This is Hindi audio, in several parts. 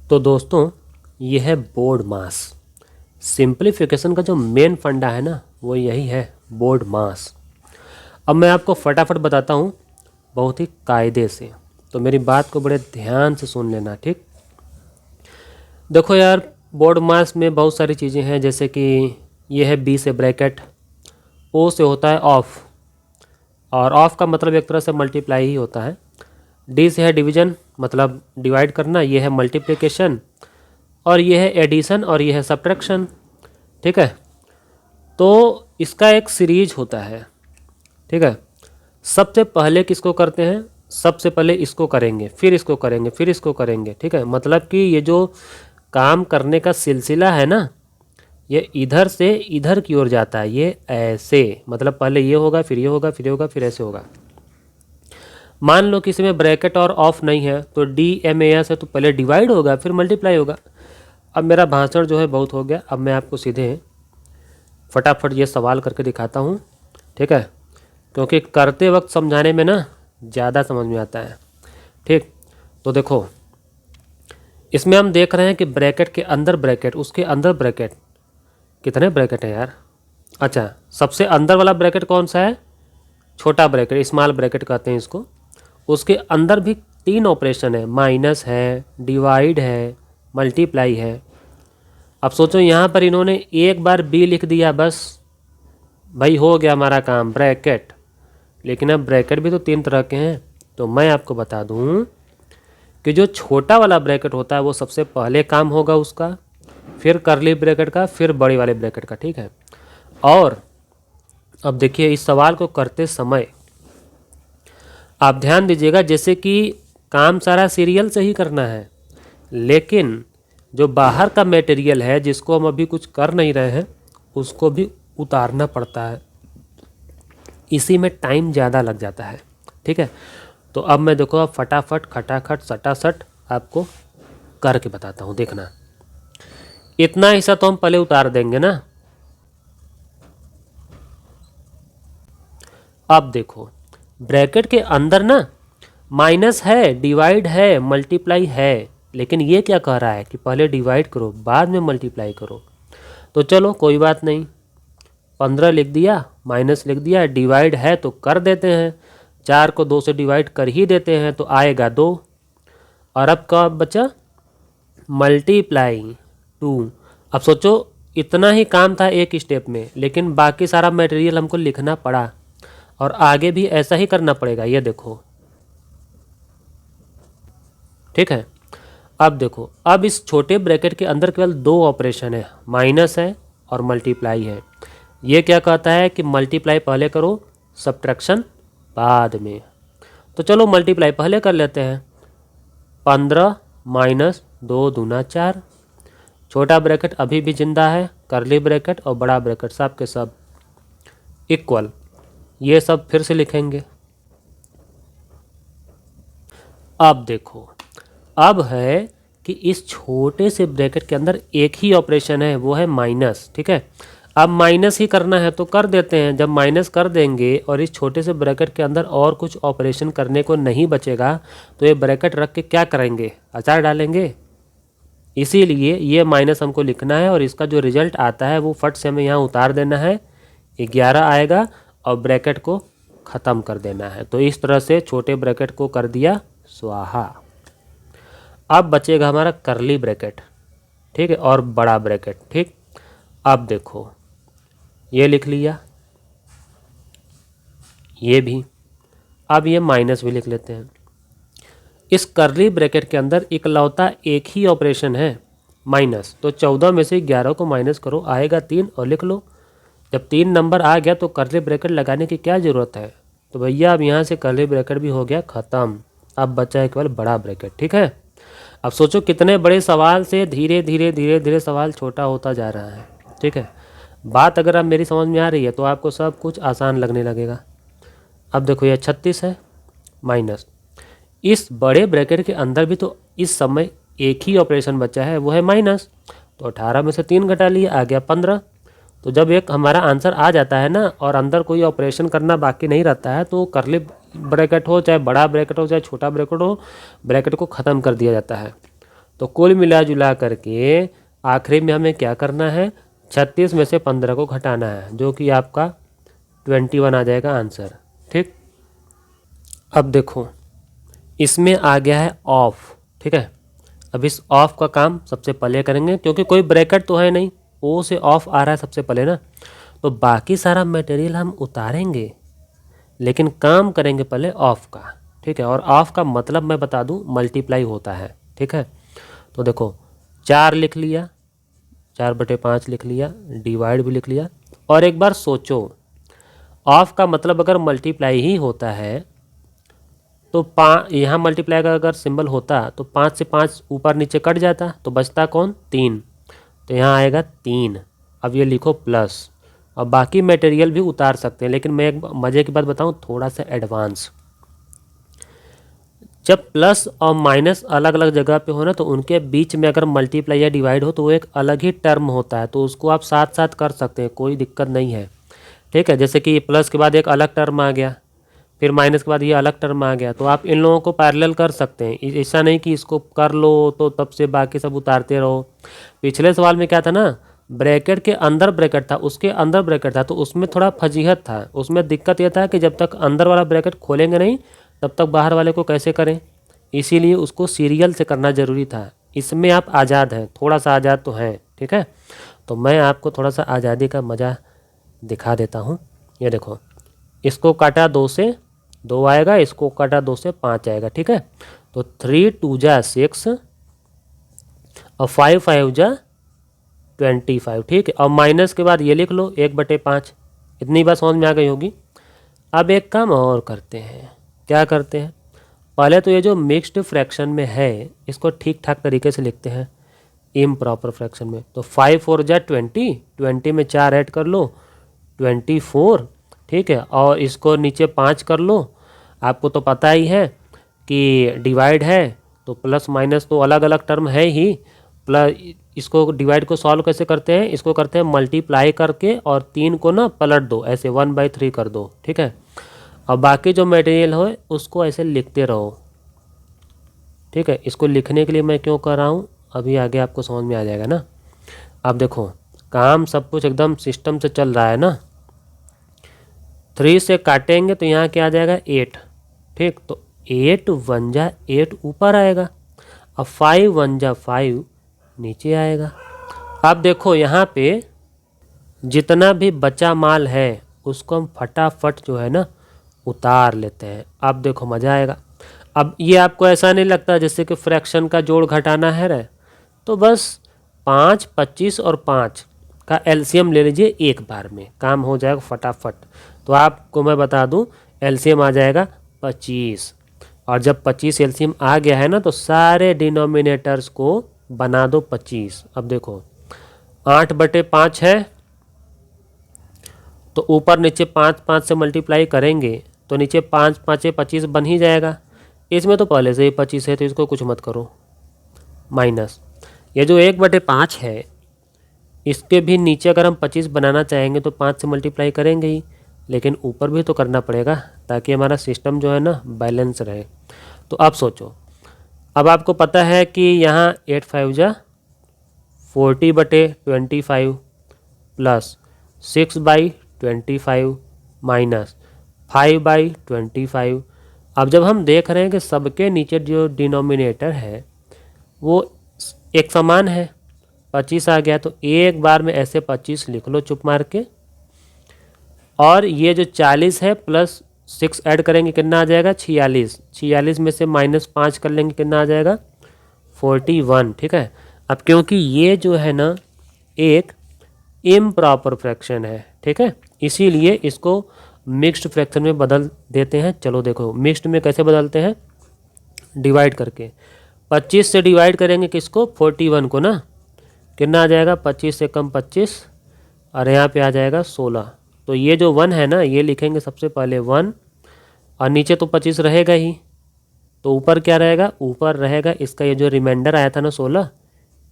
तो दोस्तों ये है बोर्ड मास। सिंप्लीफिकेशन का जो मेन फंडा है ना वो यही है, बोर्ड मास। अब मैं आपको फटाफट बताता हूँ बहुत ही कायदे से, तो मेरी बात को बड़े ध्यान से सुन लेना, ठीक। देखो यार, बोर्ड मास में बहुत सारी चीज़ें हैं, जैसे कि ये है बी से ब्रैकेट, ओ से होता है ऑफ, और ऑफ का मतलब एक तरह से मल्टीप्लाई ही होता है। डी से है डिवीजन, मतलब डिवाइड करना, ये है मल्टीप्लिकेशन, और ये है एडिशन, और ये है सब्ट्रैक्शन, ठीक है। तो इसका एक सीरीज होता है, ठीक है। सबसे पहले किसको करते हैं, सबसे पहले इसको करेंगे, फिर इसको करेंगे, फिर इसको करेंगे, ठीक है। मतलब कि ये जो काम करने का सिलसिला है ना, ये इधर से इधर की ओर जाता है, ये ऐसे, मतलब पहले ये होगा, फिर ये होगा, फिर ये होगा, फिर ऐसे होगा। मान लो किसी में ब्रैकेट और ऑफ नहीं है, तो डी एम ए एस है, तो पहले डिवाइड होगा फिर मल्टीप्लाई होगा। अब मेरा भाषण जो है बहुत हो गया, अब मैं आपको सीधे फटाफट ये सवाल करके दिखाता हूँ, ठीक है, क्योंकि करते वक्त समझाने में ना ज़्यादा समझ में आता है, ठीक। तो देखो, इसमें हम देख रहे हैं कि ब्रैकेट के अंदर ब्रैकेट, उसके अंदर ब्रैकेट, कितने ब्रैकेट हैं यार। अच्छा, सबसे अंदर वाला ब्रैकेट कौन सा है, छोटा ब्रैकेट, स्मॉल ब्रैकेट कहते हैं इसको। उसके अंदर भी 3 ऑपरेशन है, माइनस है, डिवाइड है, मल्टीप्लाई है। अब सोचो यहाँ पर इन्होंने एक बार बी लिख दिया, बस भाई हो गया हमारा काम, ब्रैकेट। लेकिन अब ब्रैकेट भी तो 3 तरह के हैं, तो मैं आपको बता दूँ कि जो छोटा वाला ब्रैकेट होता है वो सबसे पहले काम होगा उसका, फिर करली ब्रैकेट का, फिर बड़ी वाले ब्रैकेट का, ठीक है। और अब देखिए, इस सवाल को करते समय आप ध्यान दीजिएगा, जैसे कि काम सारा सीरियल से ही करना है, लेकिन जो बाहर का मटेरियल है जिसको हम अभी कुछ कर नहीं रहे हैं उसको भी उतारना पड़ता है, इसी में टाइम ज़्यादा लग जाता है, ठीक है। तो अब मैं देखो, अब फटाफट खटाखट सटासट आपको करके बताता हूँ, देखना। इतना हिस्सा तो हम पहले उतार देंगे ना। अब देखो, ब्रैकेट के अंदर ना माइनस है, डिवाइड है, मल्टीप्लाई है, लेकिन ये क्या कह रहा है कि पहले डिवाइड करो बाद में मल्टीप्लाई करो। तो चलो कोई बात नहीं, 15 लिख दिया, माइनस लिख दिया, डिवाइड है तो कर देते हैं, 4 को 2 से डिवाइड कर ही देते हैं, तो आएगा 2। और अब क्या बचा, मल्टीप्लाई 2। अब सोचो, इतना ही काम था एक स्टेप में, लेकिन बाकी सारा मटेरियल हमको लिखना पड़ा, और आगे भी ऐसा ही करना पड़ेगा, ये देखो, ठीक है। अब देखो, अब इस छोटे ब्रैकेट के अंदर केवल 2 ऑपरेशन है, माइनस है और मल्टीप्लाई है। ये क्या कहता है कि मल्टीप्लाई पहले करो, सब्ट्रैक्शन बाद में। तो चलो मल्टीप्लाई पहले कर लेते हैं, 15 माइनस 2 दूना 4। छोटा ब्रैकेट अभी भी जिंदा है, करली ब्रैकेट और बड़ा ब्रैकेट सब के सब इक्वल, ये सब फिर से लिखेंगे। अब देखो, अब है कि इस छोटे से ब्रैकेट के अंदर एक ही ऑपरेशन है, वो है माइनस, ठीक है। अब माइनस ही करना है तो कर देते हैं, जब माइनस कर देंगे और इस छोटे से ब्रैकेट के अंदर और कुछ ऑपरेशन करने को नहीं बचेगा, तो ये ब्रैकेट रख के क्या करेंगे, अचार डालेंगे। इसीलिए ये माइनस हमको लिखना है, और इसका जो रिजल्ट आता है वो फट से हमें यहाँ उतार देना है, 11 आएगा, और ब्रैकेट को ख़त्म कर देना है। तो इस तरह से छोटे ब्रैकेट को कर दिया स्वाहा। अब बचेगा हमारा करली ब्रैकेट, ठीक है, और बड़ा ब्रैकेट, ठीक। अब देखो, ये लिख लिया, ये भी, अब ये माइनस भी लिख लेते हैं। इस करली ब्रैकेट के अंदर इकलौता एक ही ऑपरेशन है, माइनस, तो 14 में से 11 को माइनस करो, आएगा 3, और लिख लो। जब 3 नंबर आ गया तो करली ब्रैकेट लगाने की क्या ज़रूरत है। तो भैया अब यहाँ से करली ब्रैकेट भी हो गया ख़त्म, अब बचा है केवल बड़ा ब्रैकेट, ठीक है। अब सोचो कितने बड़े सवाल से धीरे धीरे धीरे धीरे सवाल छोटा होता जा रहा है, ठीक है। बात अगर अब मेरी समझ में आ रही है तो आपको सब कुछ आसान लगने लगेगा। अब देखो, ये 36 है, माइनस, इस बड़े ब्रैकेट के अंदर भी तो इस समय एक ही ऑपरेशन बचा है, वो है माइनस, तो 18 में से 3 घटा लिए, आ गया 15। तो जब एक हमारा आंसर आ जाता है ना और अंदर कोई ऑपरेशन करना बाकी नहीं रहता है, तो करली ब्रैकेट हो चाहे बड़ा ब्रैकेट हो चाहे छोटा ब्रैकेट हो, ब्रैकेट को ख़त्म कर दिया जाता है। तो कुल मिला जुला करके आखिरी में हमें क्या करना है, 36 में से 15 को घटाना है, जो कि आपका 21 आ जाएगा आंसर। ठीक, अब देखो इसमें आ गया है ऑफ। ठीक है, अब इस ऑफ का काम सबसे पहले करेंगे, क्योंकि कोई ब्रैकेट तो है नहीं, ओ से ऑफ आ रहा है सबसे पहले ना, तो बाकी सारा मटेरियल हम उतारेंगे, लेकिन काम करेंगे पहले ऑफ का। ठीक है, और ऑफ का मतलब मैं बता दूं, मल्टीप्लाई होता है। ठीक है, तो देखो 4 लिख लिया, 4/5 लिख लिया, डिवाइड भी लिख लिया। और एक बार सोचो, ऑफ का मतलब अगर मल्टीप्लाई ही होता है तो यहाँ मल्टीप्लाई का अगर सिंबल होता तो 5 से 5 ऊपर नीचे कट जाता, तो बचता कौन, 3, तो यहाँ आएगा 3। अब ये लिखो प्लस, और बाकी मटेरियल भी उतार सकते हैं, लेकिन मैं एक मज़े की बात बताऊँ, थोड़ा सा एडवांस। जब प्लस और माइनस अलग अलग जगह पे हो ना, तो उनके बीच में अगर मल्टीप्लाई या डिवाइड हो तो वो एक अलग ही टर्म होता है, तो उसको आप साथ साथ कर सकते हैं, कोई दिक्कत नहीं है। ठीक है, जैसे कि प्लस के बाद एक अलग टर्म आ गया, फिर माइनस के बाद ये अलग टर्म आ गया, तो आप इन लोगों को पैरेलल कर सकते हैं। ऐसा नहीं कि इसको कर लो तो तब से बाकी सब उतारते रहो। पिछले सवाल में क्या था ना, ब्रैकेट के अंदर ब्रैकेट था, उसके अंदर ब्रैकेट था, तो उसमें थोड़ा फजीहत था। उसमें दिक्कत यह था कि जब तक अंदर वाला ब्रैकेट खोलेंगे नहीं तब तक बाहर वाले को कैसे करें, इसीलिए उसको सीरियल से करना ज़रूरी था। इसमें आप आज़ाद हैं, थोड़ा सा आज़ाद तो हैं। ठीक है, तो मैं आपको थोड़ा सा आज़ादी का मज़ा दिखा देता हूँ। ये देखो, इसको काटा 2 से 2 आएगा, इसको काटा 2 से 5 आएगा। ठीक है, तो 3 2 जा 6 और 5 5 जा 25। ठीक है, और माइनस के बाद ये लिख लो 1/5। इतनी बात समझ में आ गई होगी। अब एक काम और करते हैं, क्या करते हैं, पहले तो ये जो मिक्स्ड फ्रैक्शन में है इसको ठीक ठाक तरीके से लिखते हैं इम्प्रॉपर फ्रैक्शन में। तो 5 4 जा 20, 20 में 4 ऐड कर लो 24। ठीक है, और इसको नीचे 5 कर लो। आपको तो पता ही है कि डिवाइड है तो प्लस माइनस तो अलग अलग टर्म है ही, प्लस इसको डिवाइड को सॉल्व कैसे करते हैं, इसको करते हैं मल्टीप्लाई करके, और 3 को ना पलट दो, ऐसे 1/3 कर दो। ठीक है, और बाकी जो मटेरियल हो उसको ऐसे लिखते रहो। ठीक है, इसको लिखने के लिए मैं क्यों कर रहा हूँ अभी आगे आपको समझ में आ जाएगा ना। अब देखो काम सब कुछ एकदम सिस्टम से चल रहा है ना। 3 से काटेंगे तो यहाँ क्या आ जाएगा 8। ठीक, तो 8 1 जा 8 ऊपर आएगा, अब 5 1 जा 5 नीचे आएगा। अब देखो यहाँ पे जितना भी बचा माल है उसको हम फटाफट जो है ना उतार लेते हैं। अब देखो मज़ा आएगा। अब ये आपको ऐसा नहीं लगता जैसे कि फ्रैक्शन का जोड़ घटाना है रे, तो बस 5 25 और 5 का एलसीएम ले लीजिए, एक बार में काम हो जाएगा फटाफट। तो आपको मैं बता दूं एलसीएम आ जाएगा 25, और जब 25 एलसीएम आ गया है ना तो सारे डिनोमिनेटर्स को बना दो 25। अब देखो 8/5 है, तो ऊपर नीचे 5 5 से मल्टीप्लाई करेंगे तो नीचे 5 5 25 बन ही जाएगा। इसमें तो पहले से ही 25 है तो इसको कुछ मत करो, माइनस ये जो 1/5 है इसके भी नीचे अगर हम 25 बनाना चाहेंगे तो 5 से मल्टीप्लाई करेंगे ही, लेकिन ऊपर भी तो करना पड़ेगा ताकि हमारा सिस्टम जो है ना बैलेंस रहे। तो अब सोचो, अब आपको पता है कि यहाँ 8 5 जा 40/25 प्लस 6/25 माइनस 5/25। अब जब हम देख रहे हैं कि सबके नीचे जो डिनोमिनेटर है वो एक समान है, 25 आ गया, तो एक बार में ऐसे 25 लिख लो चुप मार के। और ये जो 40 है प्लस 6 ऐड करेंगे कितना आ जाएगा 46, 46 में से -5 कर लेंगे कितना आ जाएगा 41। ठीक है, अब क्योंकि ये जो है ना एक इम्प्रॉपर फ्रैक्शन है, ठीक है, इसीलिए इसको मिक्स्ड फ्रैक्शन में बदल देते हैं। चलो देखो मिक्स्ड में कैसे बदलते हैं, डिवाइड करके 25 से डिवाइड करेंगे किसको 41 को ना, कितना आ जाएगा 25 से कम 25 और यहाँ पे आ जाएगा 16। तो ये जो 1 है ना ये लिखेंगे सबसे पहले 1, और नीचे तो 25 रहेगा ही, तो ऊपर क्या रहेगा, ऊपर रहेगा इसका ये जो रिमाइंडर आया था ना 16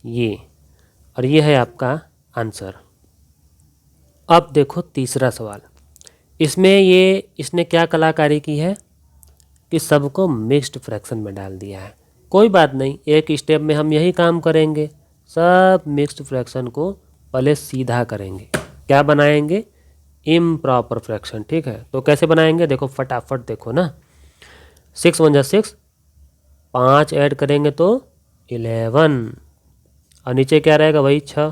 ये, और ये है आपका आंसर। अब देखो तीसरा सवाल, इसमें इसने क्या कलाकारी की है कि सबको मिक्स्ड फ्रैक्शन में डाल दिया है। कोई बात नहीं, एक स्टेप में हम यही काम करेंगे, सब मिक्स्ड फ्रैक्शन को पहले सीधा करेंगे, क्या बनाएंगे, इम्प्रॉपर फ्रैक्शन। ठीक है, तो कैसे बनाएंगे देखो, फटाफट देखो ना, 6 × 6, 5 ऐड करेंगे तो 11, और नीचे क्या रहेगा वही 6,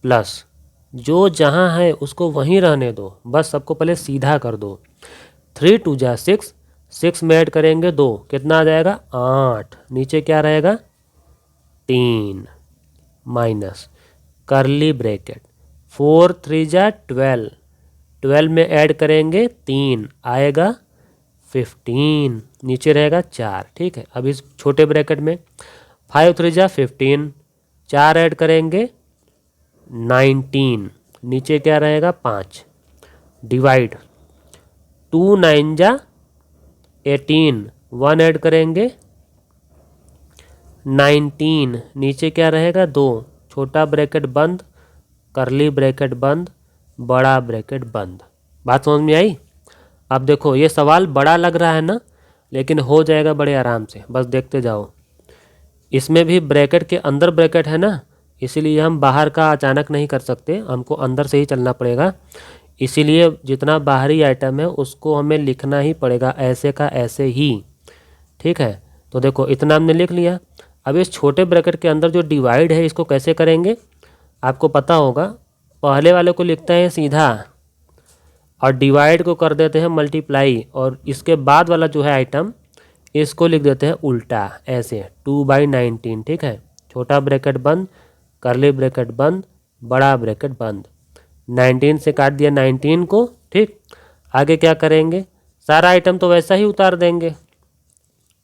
प्लस जो जहाँ है उसको वहीं रहने दो, बस सबको पहले सीधा कर दो। 3 × 2 = 6, 6 में ऐड करेंगे 2, कितना आ जाएगा 8, नीचे क्या रहेगा 3, माइनस करली ब्रैकेट, 4 × 3 = 12, 12 में ऐड करेंगे 3, आएगा 15, नीचे रहेगा 4। ठीक है, अब इस छोटे ब्रैकेट में 5 × 3 = 15, 4 ऐड करेंगे 19, नीचे क्या रहेगा 5, डिवाइड 2 × 9 = 18, 1 ऐड करेंगे 19, नीचे क्या रहेगा 2, छोटा ब्रैकेट बंद, करली ब्रैकेट बंद, बड़ा ब्रैकेट बंद। बात समझ में आई? अब देखो ये सवाल बड़ा लग रहा है ना, लेकिन हो जाएगा बड़े आराम से, बस देखते जाओ। इसमें भी ब्रैकेट के अंदर ब्रैकेट है ना, इसीलिए हम बाहर का अचानक नहीं कर सकते, हमको अंदर से ही चलना पड़ेगा। इसीलिए जितना बाहरी आइटम है उसको हमें लिखना ही पड़ेगा, ऐसे का ऐसे ही। ठीक है, तो देखो इतना हमने लिख लिया। अब इस छोटे ब्रैकेट के अंदर जो डिवाइड है इसको कैसे करेंगे, आपको पता होगा, पहले वाले को लिखते हैं सीधा और डिवाइड को कर देते हैं मल्टीप्लाई, और इसके बाद वाला जो है आइटम इसको लिख देते हैं उल्टा, ऐसे 2/19। ठीक है, छोटा ब्रैकेट बंद, करली ब्रैकेट बंद, बड़ा ब्रैकेट बंद, 19 से काट दिया 19 को। ठीक, आगे क्या करेंगे, सारा आइटम तो वैसा ही उतार देंगे,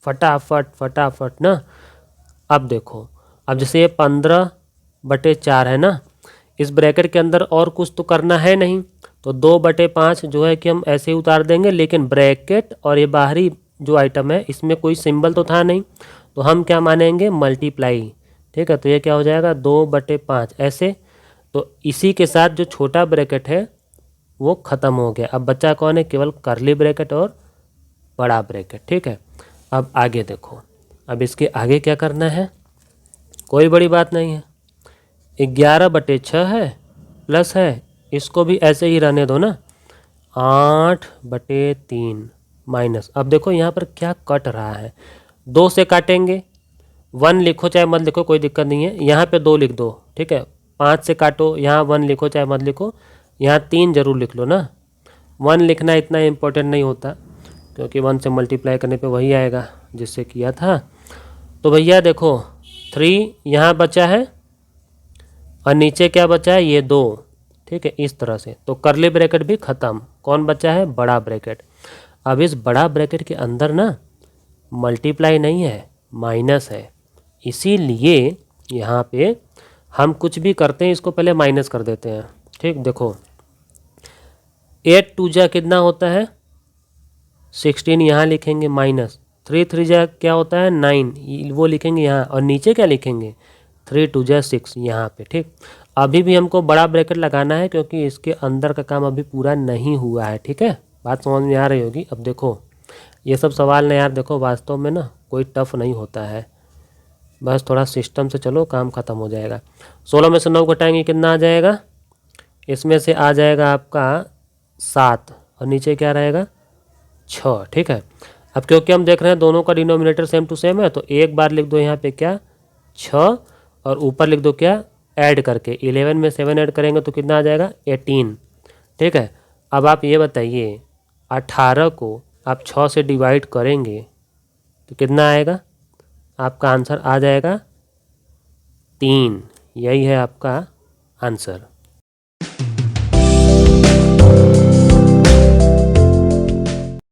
फटाफट फटाफट ना। अब देखो, अब जैसे ये 15/4 है ना, इस ब्रैकेट के अंदर और कुछ तो करना है नहीं, तो 2/5 जो है कि हम ऐसे ही उतार देंगे, लेकिन ब्रैकेट और ये बाहरी जो आइटम है इसमें कोई सिंबल तो था नहीं, तो हम क्या मानेंगे, मल्टीप्लाई। ठीक है, तो ये क्या हो जाएगा 2/5 ऐसे। तो इसी के साथ जो छोटा ब्रैकेट है वो ख़त्म हो गया, अब बच्चा कौन है, केवल करली ब्रैकेट और बड़ा ब्रैकेट। ठीक है, अब आगे देखो, अब इसके आगे क्या करना है, कोई बड़ी बात नहीं है, 11/6 है प्लस है, इसको भी ऐसे ही रहने दो ना, 8/3 माइनस। अब देखो यहाँ पर क्या कट रहा है, 2 से काटेंगे, 1 लिखो चाहे मत लिखो कोई दिक्कत नहीं है, यहाँ पे 2 लिख दो। ठीक है, 5 से काटो, यहाँ 1 लिखो चाहे मत लिखो, यहाँ 3 जरूर लिख लो ना। 1 लिखना इतना इम्पोर्टेंट नहीं होता, क्योंकि 1 से मल्टीप्लाई करने पे वही आएगा जिससे किया था। तो भैया देखो 3 यहाँ बचा है और नीचे क्या बचा है, ये 2। ठीक है, इस तरह से, तो करली ब्रैकेट भी ख़त्म, कौन बचा है, बड़ा ब्रैकेट। अब इस बड़ा ब्रैकेट के अंदर ना मल्टीप्लाई नहीं है, माइनस है, इसीलिए यहाँ पे हम कुछ भी करते हैं इसको पहले माइनस कर देते हैं। ठीक, देखो 8 × 2 = कितना होता है 16, यहाँ लिखेंगे माइनस, 3 × 3 = क्या होता है 9, वो लिखेंगे यहाँ, और नीचे क्या लिखेंगे 3 × 2 = 6 यहाँ पे। ठीक, अभी भी हमको बड़ा ब्रैकेट लगाना है क्योंकि इसके अंदर का काम अभी पूरा नहीं हुआ है। ठीक है, बात समझ में आ रही होगी। अब देखो ये सब सवाल ना यार, देखो वास्तव में ना कोई टफ नहीं होता है, बस थोड़ा सिस्टम से चलो, काम ख़त्म हो जाएगा। 16 में से 9 घटाएंगे कितना आ जाएगा, इसमें से आ जाएगा आपका 7, और नीचे क्या रहेगा 6। ठीक है, अब क्योंकि हम देख रहे हैं दोनों का डिनोमिनेटर सेम टू सेम है, तो एक बार लिख दो यहाँ पे क्या 6, और ऊपर लिख दो क्या ऐड करके, 11 में 7 ऐड करेंगे तो कितना आ जाएगा 18। ठीक है, अब आप ये बताइए 18 को आप 6 से डिवाइड करेंगे तो कितना आएगा, आपका आंसर आ जाएगा 3, यही है आपका आंसर।